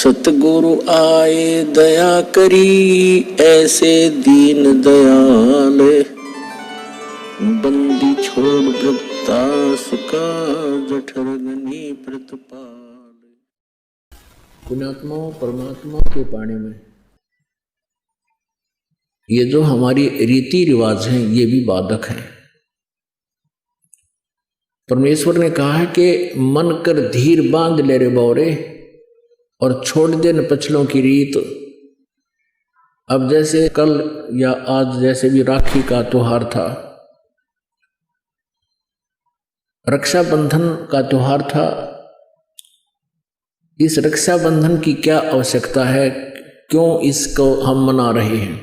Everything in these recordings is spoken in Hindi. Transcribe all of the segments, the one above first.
सतगुरु आए दया करी, ऐसे दीन दयाल। बंदी छोड़ वृत्तास का, जठरगनी प्रतिपाल। पुण्यात्माओं, परमात्मा के पाने में ये जो हमारी रीति रिवाज हैं ये भी बाधक हैं। परमेश्वर ने कहा है कि मन कर धीर बांध ले रे बौरे, और छोड़ दे न पछलों की रीत। अब जैसे कल या आज जैसे भी राखी का त्योहार था, रक्षाबंधन का त्योहार था, इस रक्षाबंधन की क्या आवश्यकता है, क्यों इसको हम मना रहे हैं?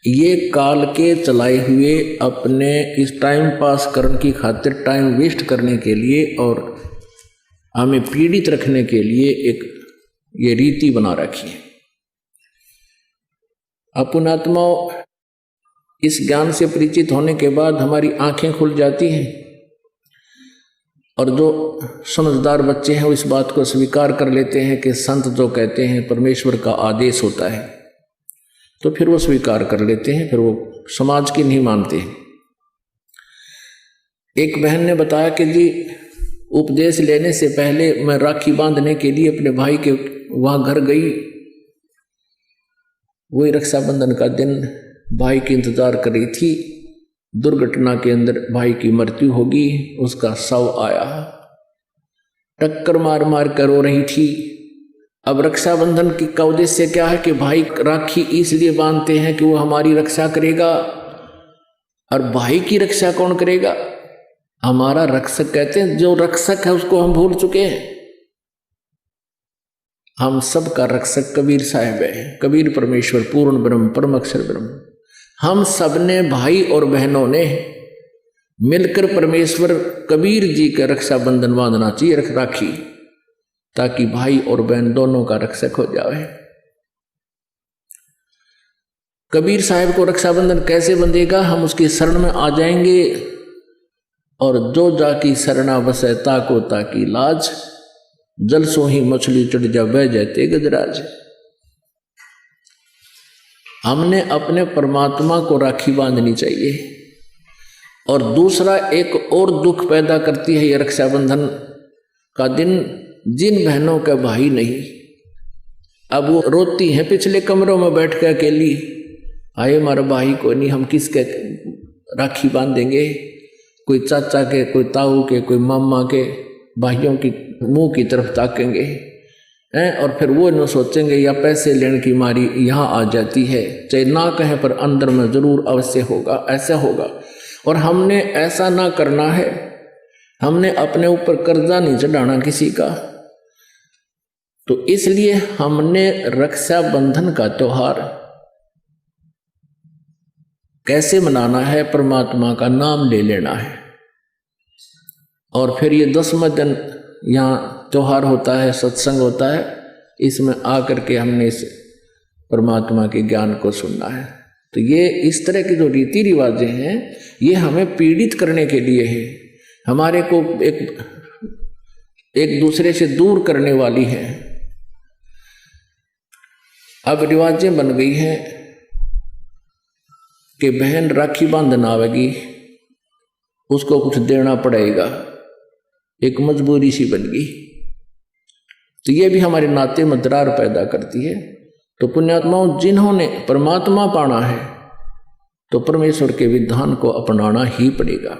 ये काल के चलाए हुए अपने इस टाइम पास करने की खातिर, टाइम वेस्ट करने के लिए और हमें पीड़ित रखने के लिए एक ये रीति बना रखी है। अपुणात्माओं, इस ज्ञान से परिचित होने के बाद हमारी आंखें खुल जाती हैं और जो समझदार बच्चे हैं वो इस बात को स्वीकार कर लेते हैं कि संत जो कहते हैं परमेश्वर का आदेश होता है, तो फिर वो स्वीकार कर लेते हैं, फिर वो समाज की नहीं मानते हैं। एक बहन ने बताया कि जी उपदेश लेने से पहले मैं राखी बांधने के लिए अपने भाई के वहाँ घर गई। वही रक्षाबंधन का दिन भाई की इंतजार कर रही थी। दुर्घटना के अंदर भाई की मृत्यु होगी, उसका शव आया, टक्कर मार मार कर रो रही थी। अब रक्षाबंधन की का उद्देश्य क्या है कि भाई राखी इसलिए बांधते हैं कि वो हमारी रक्षा करेगा, और भाई की रक्षा कौन करेगा? हमारा रक्षक। कहते हैं जो रक्षक है उसको हम भूल चुके हैं। हम सब का रक्षक कबीर साहब है। कबीर परमेश्वर पूर्ण ब्रह्म परम अक्षर ब्रह्म। हम सब ने भाई और बहनों ने मिलकर परमेश्वर कबीर जी का रक्षाबंधन बांधना चाहिए, राखी, ताकि भाई और बहन दोनों का रक्षक हो जाए। कबीर साहब को रक्षाबंधन कैसे बंधेगा? हम उसकी शरण में आ जाएंगे, और जो जाकी शरणा बसे ताको ताकी लाज, जल सो ही मछली चढ़ जा बह जाते गजराज। हमने अपने परमात्मा को राखी बांधनी चाहिए। और दूसरा एक और दुख पैदा करती है ये रक्षाबंधन का दिन, जिन बहनों का भाई नहीं, अब वो रोती हैं पिछले कमरों में बैठ कर अकेली, आए हमारा भाई को नहीं, हम किसके राखी बांधेंगे? कोई चाचा के, कोई ताऊ के, कोई मामा के भाइयों की मुंह की तरफ ताकेंगे हैं, और फिर वो न सोचेंगे या पैसे लेने की मारी यहाँ आ जाती है, चाहे ना कहें पर अंदर में जरूर अवश्य होगा, ऐसा होगा। और हमने ऐसा ना करना है। हमने अपने ऊपर कर्जा नहीं चढ़ाना किसी का। तो इसलिए हमने रक्षाबंधन का त्योहार कैसे मनाना है? परमात्मा का नाम ले लेना है। और फिर ये 10वां दिन यहाँ त्योहार होता है, सत्संग होता है, इसमें आकर के हमने इस परमात्मा के ज्ञान को सुनना है। तो ये इस तरह की जो रीति रिवाजें हैं ये हमें पीड़ित करने के लिए है, हमारे को एक दूसरे से दूर करने वाली है। अब रिवाजें बन गई हैं कि बहन राखी बांधना आवेगी, उसको कुछ देना पड़ेगा, एक मजबूरी सी बन गई। तो ये भी हमारे नाते में दरार पैदा करती है। तो पुण्यात्माओं, जिन्होंने परमात्मा पाना है तो परमेश्वर के विधान को अपनाना ही पड़ेगा।